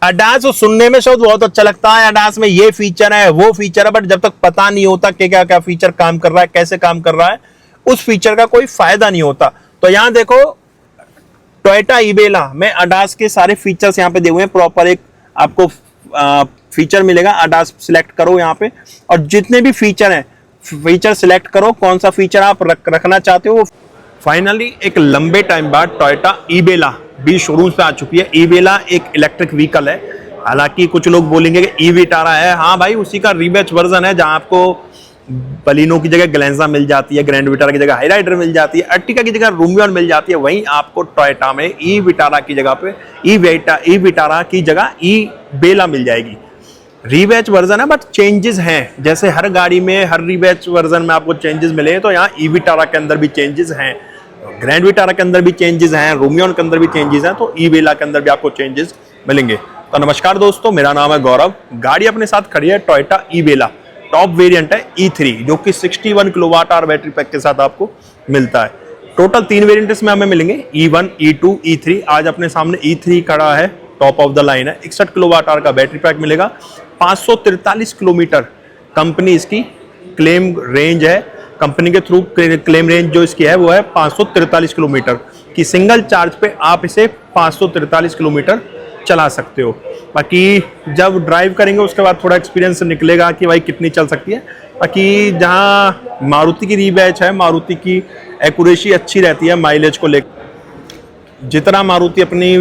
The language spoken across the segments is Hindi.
अडास सुनने में शायद बहुत अच्छा लगता है, अडास में ये फीचर है वो फीचर है, बट जब तक पता नहीं होता कि क्या क्या फीचर काम कर रहा है, कैसे काम कर रहा है, उस फीचर का कोई फायदा नहीं होता। तो यहां देखो टोयोटा इबेला में अडास के सारे फीचर्स यहाँ पे दिए हुए हैं, प्रॉपर एक आपको फीचर मिलेगा। अडास सिलेक्ट करो यहाँ पे और जितने भी फीचर हैं फीचर सिलेक्ट करो, कौन सा फीचर आप रखना चाहते हो। फाइनली एक लंबे टाइम बाद टोयोटा इबेला भी शोरूम पे आ चुकी है। इबेला एक इलेक्ट्रिक व्हीकल है, हालांकि कुछ लोग बोलेंगे कि ई विटारा है, हाँ भाई उसी का रीबैच वर्जन है, जहां आपको बलिनो की जगह ग्लेंजा मिल जाती है, ग्रैंड विटारा की जगह हाईराइडर मिल जाती है, अर्टिगा की जगह रूमियन मिल जाती है, वहीं आपको टोयोटा में ई विटारा की जगह पे ई विटारा की जगह ई बेला मिल जाएगी। रीबैच वर्जन है बट चेंजेस हैं, जैसे हर गाड़ी में हर रीबैच वर्जन में आपको चेंजेस मिले, तो यहाँ ई विटारा के अंदर भी चेंजेस हैं, ग्रैंड विटारा के अंदर भी चेंजेस हैं, रोमियन के अंदर भी चेंजेस हैं, तो ई बेला के अंदर भी आपको चेंजेस मिलेंगे। तो नमस्कार दोस्तों, मेरा नाम है गौरव। गाड़ी अपने साथ खड़ी है टोयोटा ई बेला, टॉप वेरिएंट है E3, जो कि 61 किलोवाट आवर बैटरी पैक के साथ आपको मिलता है। टोटल 3 वेरिएंट इसमें हमें मिलेंगे, E1, E2, E3। आज अपने सामने E3 खड़ा है, टॉप ऑफ द लाइन है। 61 किलोवाट आवर का बैटरी पैक मिलेगा, 543 किलोमीटर कंपनी इसकी क्लेम रेंज है। कंपनी के थ्रू क्लेम रेंज जो इसकी है वो है 543 किलोमीटर की। सिंगल चार्ज पे आप इसे 543 किलोमीटर चला सकते हो। बाकी जब ड्राइव करेंगे उसके बाद थोड़ा एक्सपीरियंस निकलेगा कि भाई कितनी चल सकती है। बाकी जहाँ मारुति की रीबैच है, मारुति की एक्यूरेसी अच्छी रहती है माइलेज को लेकर। जितना मारुति अपनी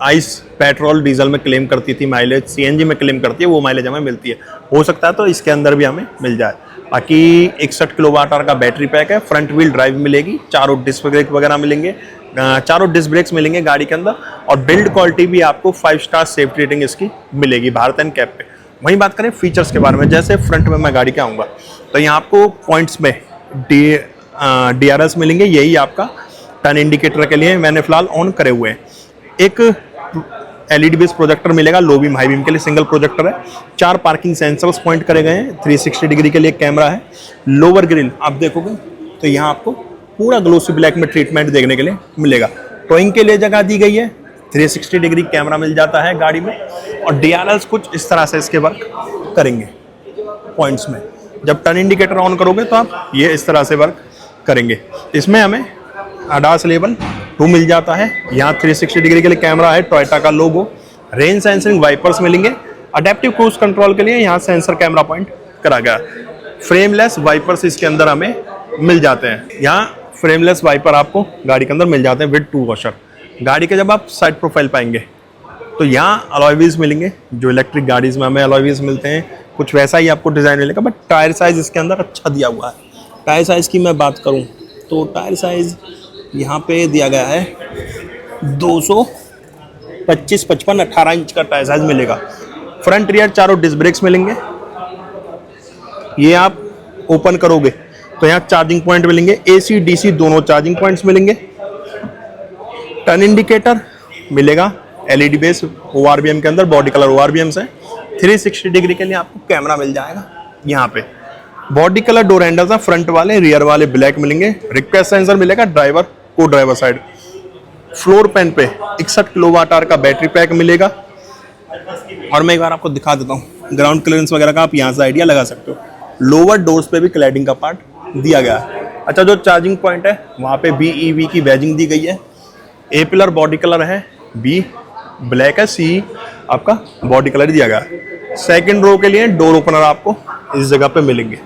आइस पेट्रोल डीजल में क्लेम करती थी माइलेज, सीएनजी में क्लेम करती है, वो माइलेज हमें मिलती है। हो सकता है तो इसके अंदर भी हमें मिल जाए। बाकी 61 किलोवाट आवर का बैटरी पैक है, फ्रंट व्हील ड्राइव मिलेगी, चारों डिस्क ब्रेक वगैरह मिलेंगे, चारों डिस्क ब्रेक्स मिलेंगे गाड़ी के अंदर, और बिल्ड क्वालिटी भी आपको 5 स्टार सेफ्टी रेटिंग इसकी मिलेगी भारत एंड कैप पे। वहीं बात करें फीचर्स के बारे में, जैसे फ्रंट में मैं गाड़ी के आऊँगा तो यहाँ आपको पॉइंट्स में DRS मिलेंगे, यही आपका टर्न इंडिकेटर के लिए मैंने फिलहाल ऑन करे हुए हैं। एक LED बेस प्रोजेक्टर मिलेगा, लो बीम हाई बीम के लिए सिंगल प्रोजेक्टर है। 4 पार्किंग सेंसर्स पॉइंट करे गए हैं, 360 डिग्री के लिए कैमरा है। लोअर ग्रिल आप देखोगे तो यहाँ आपको पूरा ग्लोसी ब्लैक में ट्रीटमेंट देखने के लिए मिलेगा। टोइंग के लिए जगह दी गई है, 360 डिग्री कैमरा मिल जाता है गाड़ी में, और DRLs कुछ इस तरह से इसके वर्क करेंगे पॉइंट्स में। जब टर्न इंडिकेटर ऑन करोगे तो आप ये इस तरह से वर्क करेंगे। इसमें हमें ADAS लेवल 2 मिल जाता है, यहाँ 360 डिग्री के लिए कैमरा है, टोयोटा का लोगो, रेन सेंसिंग वाइपर्स मिलेंगे, अडेप्टिव क्रूज कंट्रोल के लिए यहाँ सेंसर कैमरा पॉइंट करा गया। फ्रेमलेस वाइपर्स इसके अंदर हमें मिल जाते हैं, यहाँ फ्रेमलेस वाइपर आपको गाड़ी के अंदर मिल जाते हैं विद 2 वॉशर। गाड़ी के जब आप साइड प्रोफाइल पाएंगे तो यहाँ अलॉय व्हील्स मिलेंगे, जो इलेक्ट्रिक गाड़ीज में हमें अलॉय व्हील्स मिलते हैं, कुछ वैसा ही आपको डिज़ाइन मिलेगा, बट टायर साइज़ इसके अंदर अच्छा दिया हुआ है। टायर साइज़ की मैं बात करूँ तो टायर साइज़ यहाँ पे दिया गया है 225, 55, 18 इंच का टायर साइज मिलेगा। फ्रंट रियर चारों डिस्क ब्रेक्स मिलेंगे। ये आप ओपन करोगे तो यहाँ चार्जिंग पॉइंट मिलेंगे, AC DC दोनों चार्जिंग पॉइंट्स मिलेंगे। टर्न इंडिकेटर मिलेगा LED बेस ORBM के अंदर, बॉडी कलर ORBM से। 360 डिग्री के लिए आपको कैमरा मिल जाएगा यहाँ पे। बॉडी कलर डोर हैंडल्स हैं, फ्रंट वाले रियर वाले ब्लैक मिलेंगे। रिक्वेस्ट सेंसर मिलेगा ड्राइवर को ड्राइवर साइड। फ्लोर पैन पे 61 किलोवाट आवर का बैटरी पैक मिलेगा। और मैं एक बार आपको दिखा देता हूँ ग्राउंड क्लियरेंस वगैरह का, आप यहाँ से आइडिया लगा सकते हो। लोअर डोर्स पे भी क्लैडिंग का पार्ट दिया गया है। अच्छा, जो चार्जिंग पॉइंट है वहाँ पे BEV की बैजिंग दी गई है। A पिलर बॉडी कलर है, B ब्लैक है, C आपका बॉडी कलर दिया गया है। सेकेंड रो के लिए डोर ओपनर आपको इस जगह पे मिलेंगे।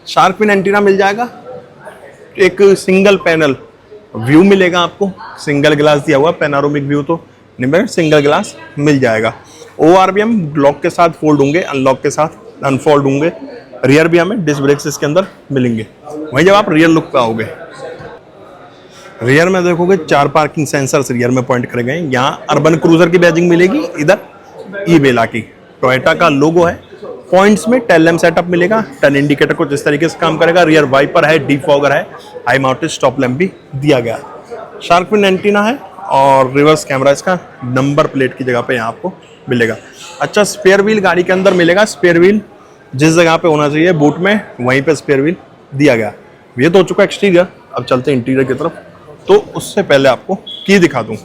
शार्क फिन एंटीना मिल जाएगा। एक सिंगल पैनल व्यू मिलेगा आपको, सिंगल ग्लास दिया हुआ, पैनारोमिक व्यू तो नहीं मिलेगा, सिंगल ग्लास मिल जाएगा। ORBM लॉक के साथ फोल्ड होंगे, अनलॉक के साथ अनफोल्ड होंगे। रियर भी हमें डिस्क ब्रेक्स इसके अंदर मिलेंगे। वहीं जब आप रियर लुक पे आओगे, रियर में देखोगे 4 पार्किंग सेंसर्स रियर में पॉइंट करे गए। यहाँ अर्बन क्रूजर की बैजिंग मिलेगी, इधर इबेला की टोयोटा का लोगो है। पॉइंट्स में टेल लैम्प सेटअप मिलेगा, टर्न इंडिकेटर कुछ इस तरीके से काम करेगा, रियर वाइपर है, डिफॉगर है, हाई माउंटेड स्टॉप लैम्प भी दिया गया है। शार्क फिन एंटीना है और रिवर्स कैमरा इसका नंबर प्लेट की जगह पे यहाँ आपको मिलेगा। अच्छा, स्पेयर व्हील गाड़ी के अंदर मिलेगा। स्पेयर व्हील जिस जगह पे होना चाहिए बूट में, वहीं पे स्पेयर व्हील दिया गया। ये तो हो चुका एक्सटीरियर, अब चलते हैं इंटीरियर की तरफ। तो उससे पहले आपको की दिखा दूँ।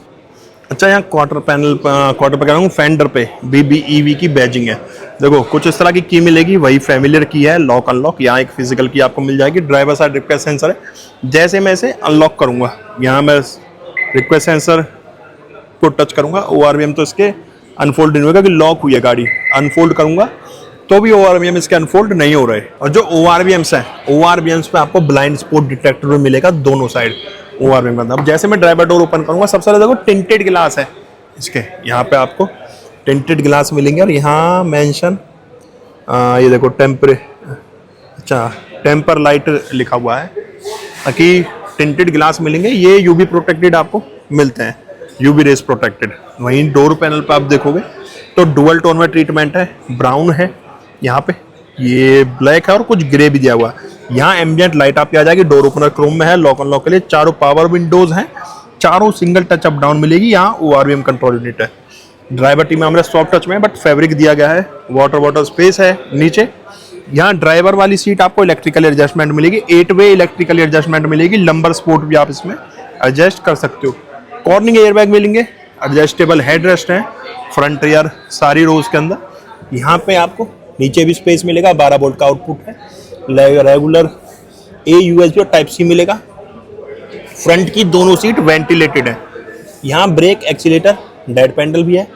अच्छा, यहाँ क्वार्टर पे कह रहा हूँ, फेंडर पे BBEV की बैजिंग है। देखो कुछ इस तरह की की मिलेगी, वही फैमिलियर की है, लॉक अनलॉक। यहाँ एक फिजिकल की आपको मिल जाएगी, ड्राइवर साइड रिक्वेस्ट सेंसर है। जैसे मैं इसे अनलॉक करूंगा, यहाँ मैं रिक्वेस्ट सेंसर को टच करूंगा, ORVM तो इसके अनफोल्ड नहीं होगा कि लॉक हुई है गाड़ी। अनफोल्ड करूंगा तो भी ORVM इसके अनफोल्ड नहीं हो रहे। और जो ORVMs हैं, ORVMs पे आपको ब्लाइंड स्पॉट डिटेक्टर भी मिलेगा दोनों साइड ORVM का। अब जैसे मैं ड्राइवर डोर ओपन करूंगा, सबसे पहले देखो टिंटेड ग्लास है इसके, यहाँ पे आपको टिंटेड ग्लास मिलेंगे। और यहाँ मेंशन ये देखो टेम्पर लाइट लिखा हुआ है, ताकि टिंटेड ग्लास मिलेंगे। ये UV प्रोटेक्टेड आपको मिलते हैं, UV रेस प्रोटेक्टेड। वहीं डोर पैनल पे आप देखोगे तो डुअल टोन में ट्रीटमेंट है, ब्राउन है, यहाँ पे ये ब्लैक है और कुछ ग्रे भी दिया हुआ है। यहाँ एम्बिएंट लाइट आपकी आ जाएगी, डोर ओपनर क्रोम में है, लॉक अनलॉक के लिए। चारों पावर विंडोज हैं, चारों सिंगल टच अप डाउन मिलेगी। यहाँ ORVM कंट्रोल यूनिट है। ड्राइवर टीम में हमारे सॉफ्ट टच में, बट फैब्रिक दिया गया है। वाटर स्पेस है नीचे। यहाँ ड्राइवर वाली सीट आपको इलेक्ट्रिकल एडजस्टमेंट मिलेगी, 8 वे इलेक्ट्रिकल एडजस्टमेंट मिलेगी। लंबर स्पोर्ट भी आप इसमें एडजस्ट कर सकते हो। कॉर्निंग एयरबैग मिलेंगे, एडजस्टेबल हेड रेस्ट है, फ्रंट रियर सारी रोज के अंदर। यहाँ पे आपको नीचे भी स्पेस मिलेगा, 12 वोल्ट का आउटपुट है, रेगुलर USB और टाइप C मिलेगा। फ्रंट की दोनों सीट वेंटिलेटेड है। यहाँ ब्रेक, एक्सीलेटर, डेड पैडल भी है।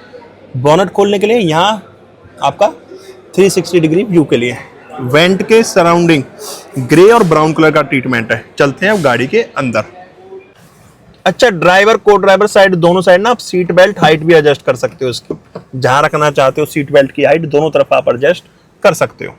बोनट खोलने के लिए यहाँ आपका 360 डिग्री व्यू के लिए। वेंट के सराउंडिंग ग्रे और ब्राउन कलर का ट्रीटमेंट है। चलते हैं अब गाड़ी के अंदर। अच्छा, ड्राइवर को ड्राइवर साइड दोनों साइड ना आप सीट बेल्ट हाइट भी एडजस्ट कर सकते हो इसकी। जहां रखना चाहते हो सीट बेल्ट की हाइट दोनों तरफ आप एडजस्ट कर सकते हो।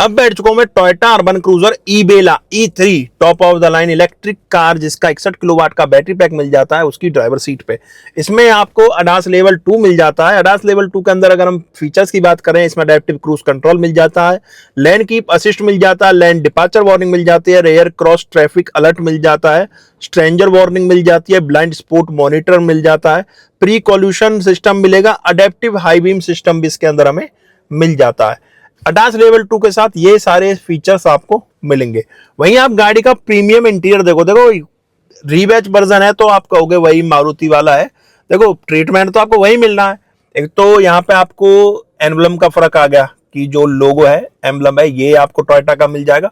अब बैठ चुका हूं मैं Toyota Urban Cruiser Ebella E3 top of the line electric car, जिसका 61 किलोवाट का बैटरी पैक मिल जाता है उसकी ड्राइवर सीट पे। इसमें आपको ADAS लेवल 2 मिल जाता है। ADAS लेवल 2 के अंदर अगर हम फीचर्स की बात करें, इसमें अडैप्टिव क्रूज कंट्रोल मिल जाता है, लेन कीप असिस्ट मिल जाता है, लेन डिपार्चर वार्निंग मिल जाती है, रेयर क्रॉस ट्रैफिक अलर्ट मिल जाता है, स्ट्रेंजर वार्निंग मिल जाती है, ब्लाइंड स्पॉट मॉनिटर मिल जाता है, प्री कॉल्यूशन सिस्टम मिलेगा, अडेप्टिव हाई बीम सिस्टम भी इसके अंदर हमें मिल जाता है। ADAS लेवल 2 के साथ ये सारे फीचर्स आपको मिलेंगे। वहीं आप गाड़ी का प्रीमियम इंटीरियर देखो रीबैच वर्जन है तो आप कहोगे वही मारुति वाला है। देखो ट्रीटमेंट तो आपको वही मिलना है। एक तो यहाँ पे आपको एम्ब्लम का फर्क आ गया कि जो लोगो है, एम्ब्लम है, ये आपको टोयोटा का मिल जाएगा।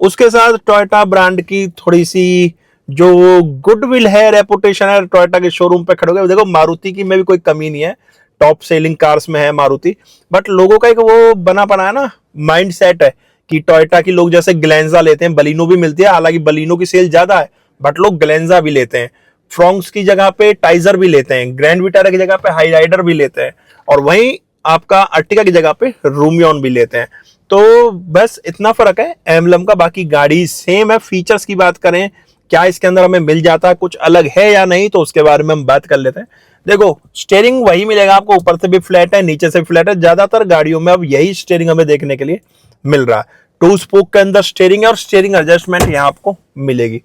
उसके साथ टोयोटा ब्रांड की थोड़ी सी जो गुडविल है, रेपुटेशन है, टोयोटा के शोरूम पे खड़े हो गए। देखो मारुति की में भी कोई कमी नहीं है, टॉप सेलिंग कार्स में है मारुति, बट लोगों का एक वो बना पड़ा है ना माइंड सेट है कि टोयोटा की लोग जैसे ग्लेंजा लेते हैं, बलिनो भी मिलती है, हालांकि बलिनो की सेल ज्यादा है बट लोग ग्लेंजा भी लेते हैं, फ्रोंक्स की जगह पे टाइजर भी लेते हैं, ग्रैंड विटारा की जगह पे हाई राइडर भी लेते हैं, और वहीं आपका अर्टिगा की जगह पे रूमियन भी लेते हैं। तो बस इतना फर्क है एम्बलम का, बाकी गाड़ी सेम है। फीचर्स की बात करें, क्या इसके अंदर हमें मिल जाता है, कुछ अलग है या नहीं, तो उसके बारे में हम बात कर लेते हैं। देखो स्टीयरिंग वही मिलेगा आपको, ऊपर से भी फ्लैट है, नीचे से भी फ्लैट है। ज्यादातर गाड़ियों में अब यही स्टीयरिंग हमें देखने के लिए मिल रहा है। 2 स्पोक के अंदर स्टीयरिंग है और स्टीयरिंग एडजस्टमेंट यहाँ आपको मिलेगी,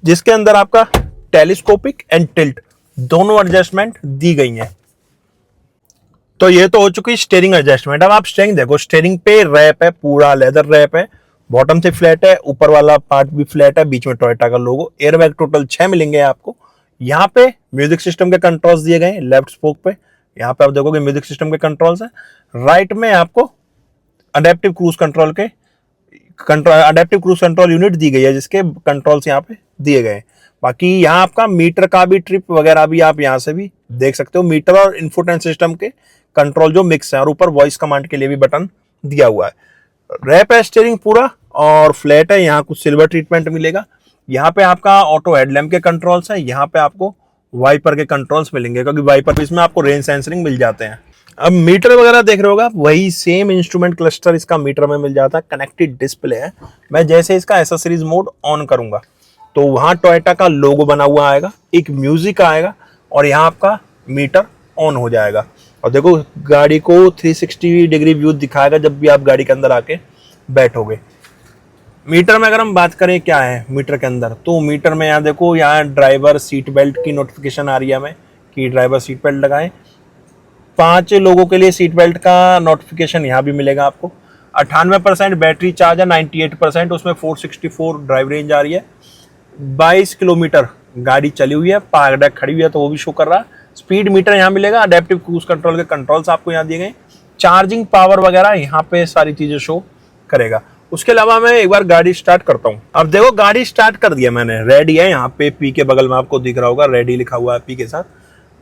जिसके अंदर आपका टेलीस्कोपिक एंड टिल्ट दोनों एडजस्टमेंट दी गई हैं। तो ये तो हो चुकी स्टीयरिंग एडजस्टमेंट। अब आप स्टीयरिंग देखो, स्टीयरिंग पे रैप है, पूरा लेदर रैप है, बॉटम से फ्लैट है, ऊपर वाला पार्ट भी फ्लैट है, बीच में टोयोटा का लोगो। एयरबैग टोटल 6 मिलेंगे आपको। यहाँ पे म्यूजिक सिस्टम के कंट्रोल्स दिए गए हैं लेफ्ट स्पोक पे, यहाँ पे आप देखोगे म्यूजिक सिस्टम के कंट्रोल्स हैं। राइट में आपको अडेप्टिव क्रूज कंट्रोल के अडेप्टिव क्रूज कंट्रोल यूनिट दी गई है, जिसके कंट्रोल्स यहाँ पे दिए गए हैं। बाकी यहाँ आपका मीटर का भी ट्रिप वगैरह भी आप यहाँ से भी देख सकते हो, मीटर और इन्फोटेन सिस्टम के कंट्रोल जो मिक्स है, और ऊपर वॉइस कमांड के लिए भी बटन दिया हुआ है। रैप है स्टीयरिंग पूरा और फ्लैट है, यहाँ कुछ सिल्वर ट्रीटमेंट मिलेगा। यहाँ पे आपका ऑटो हेडलैम्प के कंट्रोल्स है, यहाँ पे आपको वाइपर के कंट्रोल्स मिलेंगे, क्योंकि वाइपर इसमें आपको रेन सेंसरिंग मिल जाते हैं। अब मीटर वगैरह देख रहे होगा, वही सेम इंस्ट्रूमेंट क्लस्टर इसका मीटर में मिल जाता है, कनेक्टेड डिस्प्ले है। मैं जैसे इसका एसेसरीज मोड ऑन करूंगा तो वहां टोयोटा का लोगो बना हुआ आएगा, एक म्यूजिक आएगा, और यहाँ आपका मीटर ऑन हो जाएगा। और देखो गाड़ी को 360 डिग्री व्यू दिखाएगा जब भी आप गाड़ी के अंदर आके बैठोगे। मीटर में अगर हम बात करें क्या है मीटर के अंदर, तो मीटर में यहाँ देखो, यहाँ ड्राइवर सीट बेल्ट की नोटिफिकेशन आ रही है हमें कि ड्राइवर सीट बेल्ट लगाएं। 5 लोगों के लिए सीट बेल्ट का नोटिफिकेशन यहाँ भी मिलेगा आपको। 98% बैटरी चार्ज है, 98%, उसमें 464 ड्राइव रेंज आ रही है। 22 किलोमीटर गाड़ी चली हुई है, पार्क खड़ी हुई है तो वो भी शो कर रहा है। स्पीड मीटर यहाँ मिलेगा, अडेप्टिव क्रूज कंट्रोल के कंट्रोल्स आपको यहाँ दिए गए, चार्जिंग पावर वगैरह यहाँ पे सारी चीजें शो करेगा। उसके अलावा मैं एक बार गाड़ी स्टार्ट करता हूँ। अब देखो गाड़ी स्टार्ट कर दिया मैंने, रेडी है, यहाँ पे पी के बगल में आपको दिख रहा होगा रेडी लिखा हुआ है पी के साथ।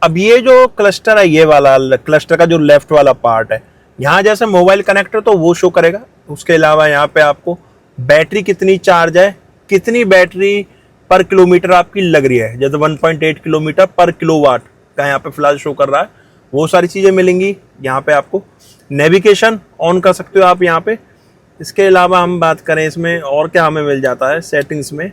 अब ये जो क्लस्टर है, ये वाला क्लस्टर का जो लेफ्ट वाला पार्ट है, यहाँ जैसे मोबाइल कनेक्टर तो वो शो करेगा। उसके अलावा यहाँ पे आपको बैटरी कितनी चार्ज है, कितनी बैटरी पर किलोमीटर आपकी लग रही है, जैसे 1.8 किलोमीटर पर किलोवाट का यहाँ पे फिलहाल शो कर रहा है, वो सारी चीज़ें मिलेंगी। यहाँ पे आपको नेविगेशन ऑन कर सकते हो आप यहाँ पे। इसके अलावा हम बात करें इसमें और क्या हमें मिल जाता है सेटिंग्स में,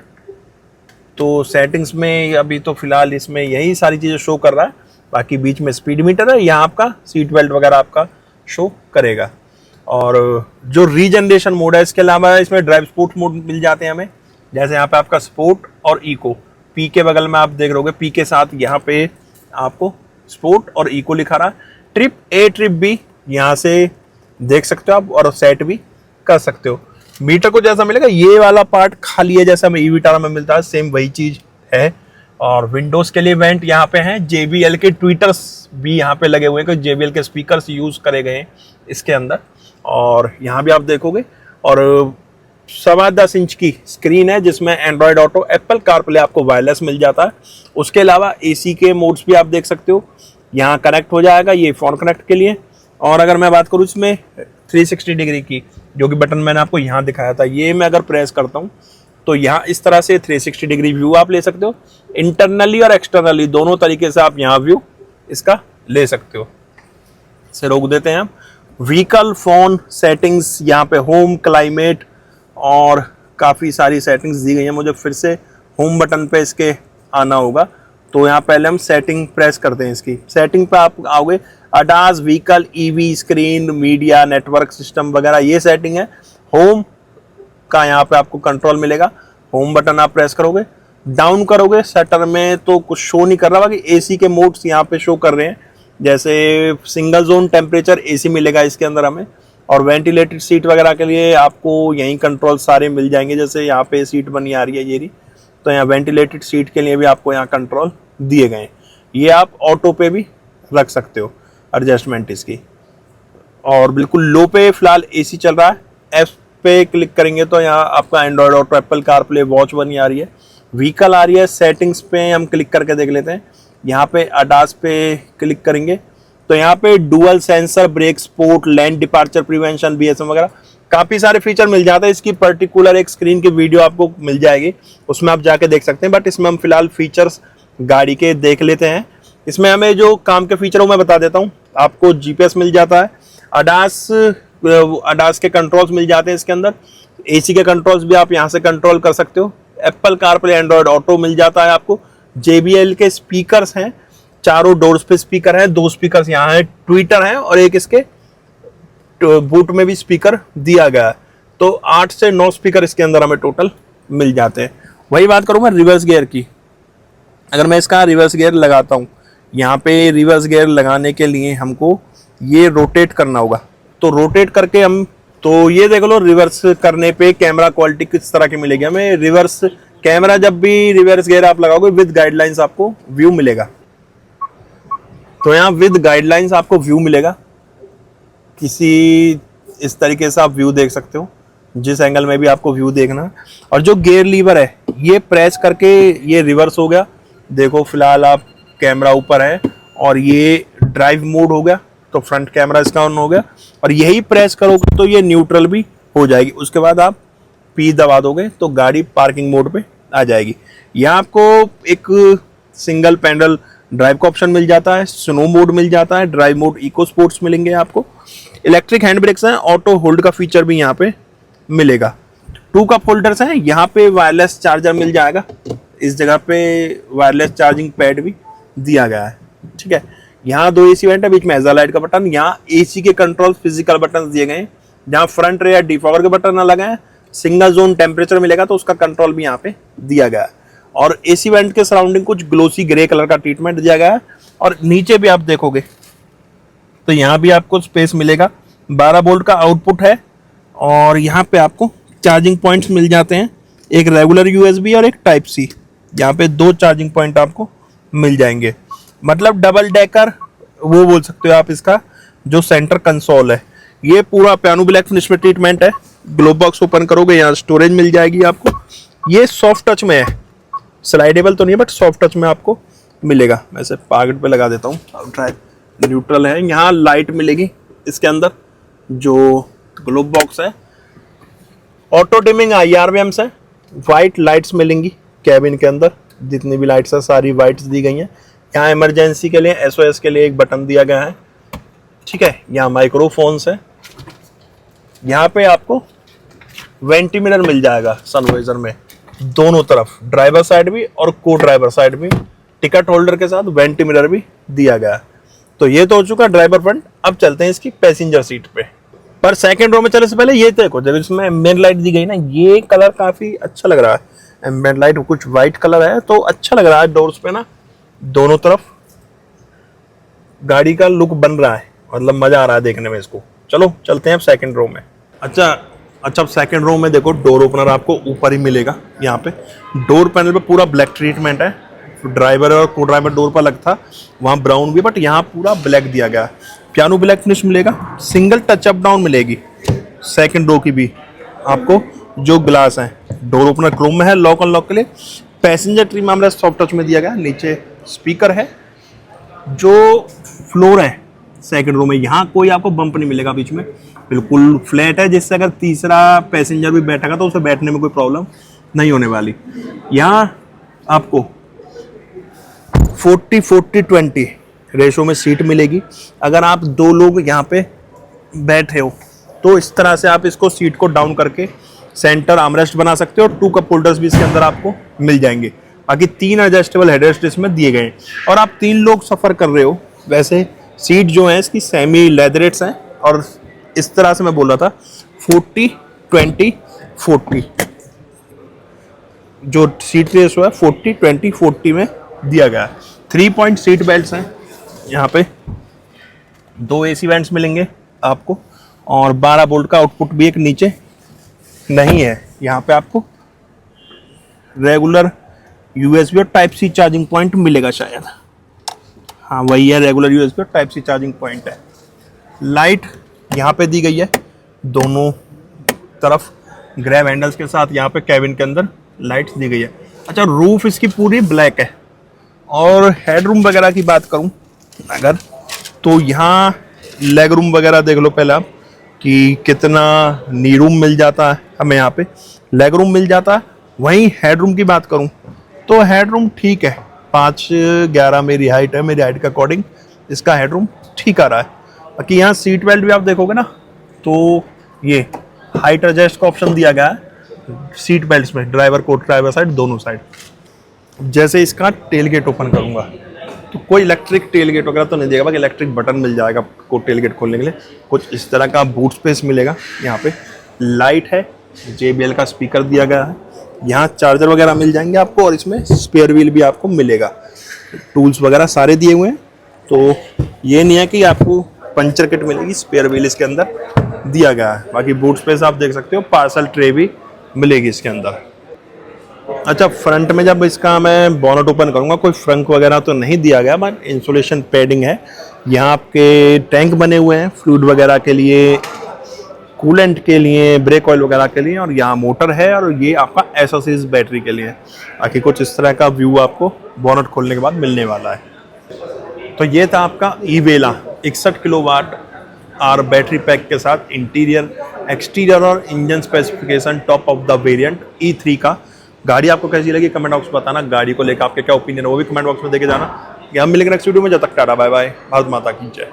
तो सेटिंग्स में अभी तो फिलहाल इसमें यही सारी चीज़ें शो कर रहा है। बाकी बीच में स्पीड मीटर है, यहाँ आपका सीट बेल्ट वगैरह आपका शो करेगा। और जो रीजनरेशन मोड है, इसके अलावा इसमें ड्राइव स्पोर्ट मोड मिल जाते हैं हमें, जैसे यहाँ पे आपका स्पोर्ट और इको, पी के बगल में आप देख रहोगे पी के साथ यहाँ पे आपको स्पोर्ट और इको लिखा रहा है। ट्रिप ए ट्रिप बी यहाँ से देख सकते हो आप, और सेट भी कर सकते हो। मीटर को जैसा मिलेगा, ये वाला पार्ट खाली है जैसा हमें ईवीटारा में मिलता है, सेम वही चीज है। और विंडोज के लिए वेंट यहाँ पे हैं, JBL के ट्विटर्स भी यहाँ पे लगे हुए हैं, क्योंकि JBL के स्पीकर्स यूज करे गए हैं इसके अंदर। और यहाँ भी आप देखोगे, और 10.25 इंच की स्क्रीन है जिसमें एंड्रॉयड ऑटो, एप्पल कारप्ले आपको वायरलेस मिल जाता है। उसके अलावा AC के मोड्स भी आप देख सकते हो, यहाँ कनेक्ट हो जाएगा, ये फोन कनेक्ट के लिए। और अगर मैं बात करूँ इसमें 360 डिग्री की, जो कि बटन मैंने आपको यहाँ दिखाया था, ये मैं अगर प्रेस करता हूँ तो यहाँ इस तरह से 360 डिग्री व्यू आप ले सकते हो। इंटरनली और एक्सटर्नली दोनों तरीके से आप यहाँ व्यू इसका ले सकते हो। इसे रोक देते हैं हम। व्हीकल, फोन सेटिंग्स, यहाँ पे होम, क्लाइमेट और काफ़ी सारी सेटिंग्स दी गई हैं। मुझे फिर से होम बटन पे इसके आना होगा, तो यहाँ पहले हम सेटिंग प्रेस करते हैं। इसकी सेटिंग पे आप आओगे, ADAS, vehicle, EV, screen, media, network system वगैरह, ये सेटिंग है। होम का यहाँ पे आपको कंट्रोल मिलेगा, होम बटन आप प्रेस करोगे, डाउन करोगे शटर में तो कुछ शो नहीं कर रहा। बाकी AC के मोड्स यहाँ पे शो कर रहे हैं, जैसे सिंगल जोन टेम्परेचर AC मिलेगा इसके अंदर हमें। और वेंटिलेटेड सीट वगैरह के लिए आपको यहीं कंट्रोल सारे मिल जाएंगे, जैसे यहाँ पे सीट बनी आ रही है ये रही, तो यहाँ वेंटिलेटेड सीट के लिए भी आपको यहाँ कंट्रोल दिए गए हैं। ये आप ऑटो पे भी रख सकते हो एडजस्टमेंट इसकी। और बिल्कुल लो पे फिलहाल AC चल रहा है। F पे क्लिक करेंगे तो यहाँ आपका Android auto, Apple CarPlay, watch बनी आ रही है। व्हीकल आ रही है, सेटिंग्स पे हम क्लिक करके देख लेते हैं। यहाँ पे ADAS पे क्लिक करेंगे तो यहाँ पे dual sensor, brake support, lane departure prevention, BSM वगैरह काफ़ी सारे फीचर मिल जाते हैं। इसकी पर्टिकुलर एक स्क्रीन की वीडियो आपको मिल जाएगी, उसमें आप जाके देख सकते हैं। बट इसमें हम फिलहाल फीचर्स गाड़ी के देख लेते हैं। इसमें हमें जो काम के फीचर हो मैं बता देता हूँ। आपको GPS मिल जाता है, ADAS के कंट्रोल्स मिल जाते हैं इसके अंदर, AC के कंट्रोल्स भी आप यहाँ से कंट्रोल कर सकते हो। एप्पल कारप्ले, एंड्रॉयड ऑटो मिल जाता है आपको। JBL के स्पीकर्स हैं, चारों डोर्स पे स्पीकर हैं, 2 स्पीकर्स यहाँ हैं, ट्विटर हैं, और एक इसके बूट में भी स्पीकर दिया गया है। तो 8 से 9 स्पीकर इसके अंदर हमें टोटल मिल जाते हैं। वही बात करूँ मैं रिवर्स गियर की, अगर मैं इसका रिवर्स गियर लगाता हूँ, यहाँ पे रिवर्स गियर लगाने के लिए हमको ये रोटेट करना होगा। तो रोटेट करके हम, तो ये देख लो रिवर्स करने पे कैमरा क्वालिटी किस तरह की मिलेगी हमें। रिवर्स कैमरा, जब भी रिवर्स गियर आप लगाओगे विद गाइडलाइंस आपको व्यू मिलेगा। तो यहाँ विद गाइडलाइंस आपको व्यू मिलेगा, किसी इस तरीके से आप व्यू देख सकते हो, जिस एंगल में भी आपको व्यू देखना। और जो गियर लीवर है, ये प्रेस करके ये रिवर्स हो गया। देखो फिलहाल आप कैमरा ऊपर है, और ये ड्राइव मोड हो गया, तो फ्रंट कैमरा इसका ऑन हो गया। और यही प्रेस करोगे तो ये न्यूट्रल भी हो जाएगी। उसके बाद आप P दबा दोगे तो गाड़ी पार्किंग मोड पे आ जाएगी। यहाँ आपको एक सिंगल पैडल ड्राइव का ऑप्शन मिल जाता है, स्नो मोड मिल जाता है, ड्राइव मोड, इको स्पोर्ट्स मिलेंगे आपको। इलेक्ट्रिक हैंड ब्रेक्स हैं, ऑटो होल्ड का फीचर भी यहाँ पे मिलेगा। 2 कप होल्डर्स हैं, यहाँ पे वायरलेस चार्जर मिल जाएगा, इस जगह पे वायरलेस चार्जिंग पैड भी दिया गया है। ठीक है, यहाँ 2 AC वेंट है, बीच में एजा लाइट का बटन। यहाँ AC के कंट्रोल फिजिकल बटन दिए गए हैं, जहाँ फ्रंट रेयर डिफॉगर के बटन अलग हैं। सिंगल जोन टेम्परेचर मिलेगा तो उसका कंट्रोल भी यहाँ पे दिया गया है। और AC वेंट के सराउंडिंग कुछ ग्लोसी ग्रे कलर का ट्रीटमेंट दिया गया है। और नीचे भी आप देखोगे तो यहाँ भी आपको स्पेस मिलेगा, 12 वोल्ट का आउटपुट है। और यहाँ पे आपको चार्जिंग पॉइंट्स मिल जाते हैं, एक रेगुलर USB और एक टाइप C यहाँ पे 2 चार्जिंग पॉइंट आपको मिल जाएंगे, मतलब डबल डेकर वो बोल सकते हो आप इसका। जो सेंटर कंसोल है ये पूरा पियानो ब्लैक फिनिश में ट्रीटमेंट है। ग्लोब बॉक्स ओपन करोगे, यहाँ स्टोरेज मिल जाएगी आपको। ये सॉफ्ट टच में है, स्लाइडेबल तो नहीं है बट सॉफ्ट टच में आपको मिलेगा। मैं इसे पॉकेट पे लगा देता हूँ। ड्राइव न्यूट्रल है, यहाँ लाइट मिलेगी इसके अंदर। जो ग्लोब बॉक्स है ऑटो डिमिंग IRVMs है। वाइट लाइट्स मिलेंगी कैबिन के अंदर, जितनी भी लाइट्स है सारी वाइट्स दी गई हैं। यहाँ इमरजेंसी के लिए SOS के लिए एक बटन दिया गया है, ठीक है। यहाँ माइक्रोफोन्स है। यहाँ पे आपको वेंटी मिरर मिल जाएगा सनवाइजर में, दोनों तरफ, ड्राइवर साइड भी और को ड्राइवर साइड भी। टिकट होल्डर के साथ वेंटी मिरर भी दिया गया है। तो ये तो हो चुका ड्राइवर फ्रंट। अब चलते हैं इसकी पैसेंजर सीट पे। पर सेकंड रो में चलने से पहले ये देखो, जब इसमें एम्बिएंट लाइट दी गई ना, ये कलर काफी अच्छा लग रहा है। एम्बिएंट लाइट कुछ व्हाइट कलर है तो अच्छा लग रहा है। डोर्स पे ना दोनों तरफ गाड़ी का लुक बन रहा है, मतलब मजा आ रहा है देखने में इसको। चलो चलते हैं अब सेकंड रो में। अच्छा अब सेकंड रो में देखो, डोर ओपनर आपको ऊपर ही मिलेगा। यहाँ पे डोर पैनल पे पूरा ब्लैक ट्रीटमेंट है। ड्राइवर और को ड्राइवर डोर पर अलग था, वहाँ ब्राउन भी, बट यहाँ पूरा ब्लैक दिया गया। पियानो ब्लैक फिनिश मिलेगा। सिंगल टच अप डाउन मिलेगी सेकंड रो की भी आपको। जो ग्लास है, डोर ओपनर क्रोम में है, लॉक अनलॉक के लिए। पैसेंजर ट्री मामला सॉफ्ट टच में दिया गया। नीचे स्पीकर है। जो फ्लोर है सेकंड रो में, यहाँ कोई आपको बम्प नहीं मिलेगा बीच में, बिल्कुल फ्लैट है, जिससे अगर तीसरा पैसेंजर भी बैठेगा तो उसे बैठने में कोई प्रॉब्लम नहीं होने वाली। यहाँ आपको 40-40-20 रेशो में सीट मिलेगी। अगर आप 2 लोग यहाँ पे बैठे हो तो इस तरह से आप इसको सीट को डाउन करके सेंटर आर्मरेस्ट बना सकते हो। और 2 कप होल्डर्स भी इसके अंदर आपको मिल जाएंगे। बाकी 3 एडजस्टेबल हेडरेस्ट इसमें दिए गए हैं। और आप 3 लोग सफ़र कर रहे हो। वैसे सीट जो है इसकी सेमी लेदरेट्स हैं। और इस तरह से मैं बोल रहा था 40-20-40 जो सीट रेशो है 40-20-40 में दिया गया है। 3 पॉइंट सीट बेल्ट्स हैं। यहाँ पे 2 AC वेंट्स मिलेंगे आपको और 12 वोल्ट का आउटपुट भी एक नीचे नहीं है। यहाँ पे आपको रेगुलर USB और Type-C चार्जिंग पॉइंट मिलेगा शायद। हाँ वही है, रेगुलर USB और Type-C चार्जिंग पॉइंट है। लाइट यहाँ पे दी गई है दोनों तरफ ग्रैब हैंडल्स के साथ। यहाँ पे कैबिन के अंदर लाइट्स दी गई है। अच्छा, रूफ इसकी पूरी ब्लैक है। और हेडरूम वगैरह की बात करूँ अगर, तो यहाँ लेग रूम वगैरह देख लो पहले आप कि कितना नी रूम मिल जाता है हमें। यहाँ पे लेग रूम मिल जाता है। वहीं हेडरूम की बात करूँ तो हेडरूम ठीक है, 5'11" मेरी हाइट है। मेरी हाइट के अकॉर्डिंग इसका हेडरूम ठीक आ रहा है। बाकी यहाँ सीट बेल्ट भी आप देखोगे ना तो ये हाइट एडजस्ट का ऑप्शन दिया गया है सीट बेल्ट्स में, ड्राइवर को ड्राइवर साइड दोनों साइड। जैसे इसका टेल गेट ओपन करूँगा तो कोई इलेक्ट्रिक टेल गेट वगैरह तो नहीं देगा, बाकी इलेक्ट्रिक बटन मिल जाएगा आपको टेल गेट खोलने के लिए। कुछ इस तरह का बूट स्पेस मिलेगा। यहाँ पे लाइट है, JBL का स्पीकर दिया गया है। यहाँ चार्जर वगैरह मिल जाएंगे आपको और इसमें स्पेयर व्हील भी आपको मिलेगा। टूल्स वगैरह सारे दिए हुए हैं। तो ये नहीं है कि आपको पंचर किट मिलेगी, स्पेयर व्हील इसके अंदर दिया गया है। बाकी बूट स्पेस आप देख सकते हो, पार्सल ट्रे भी मिलेगी इसके अंदर। अच्छा, फ्रंट में जब इसका मैं बोनट ओपन करूंगा कोई फ्रंक वगैरह तो नहीं दिया गया, बट इंसुलेशन पैडिंग है। यहाँ आपके टैंक बने हुए हैं फ्लूइड वगैरह के लिए, कूलेंट के लिए, ब्रेक ऑयल वगैरह के लिए। और यहाँ मोटर है और ये आपका एसओसीज बैटरी के लिए। बाकी कुछ इस तरह का व्यू आपको बोनट खोलने के बाद मिलने वाला है। तो ये था आपका ईवेला 61 किलोवाट आर बैटरी पैक के साथ इंटीरियर, एक्सटीरियर और engine specification top of the variant E3 का। गाड़ी आपको कैसी लगी कमेंट बॉक्स में बताना। गाड़ी को लेकर आपके क्या ओपिनियन है वो भी कमेंट बॉक्स में देके जाना। हम मिलेंगे नेक्स्ट वीडियो में। जब तक टाटा बाय बाय, भारत माता की जय।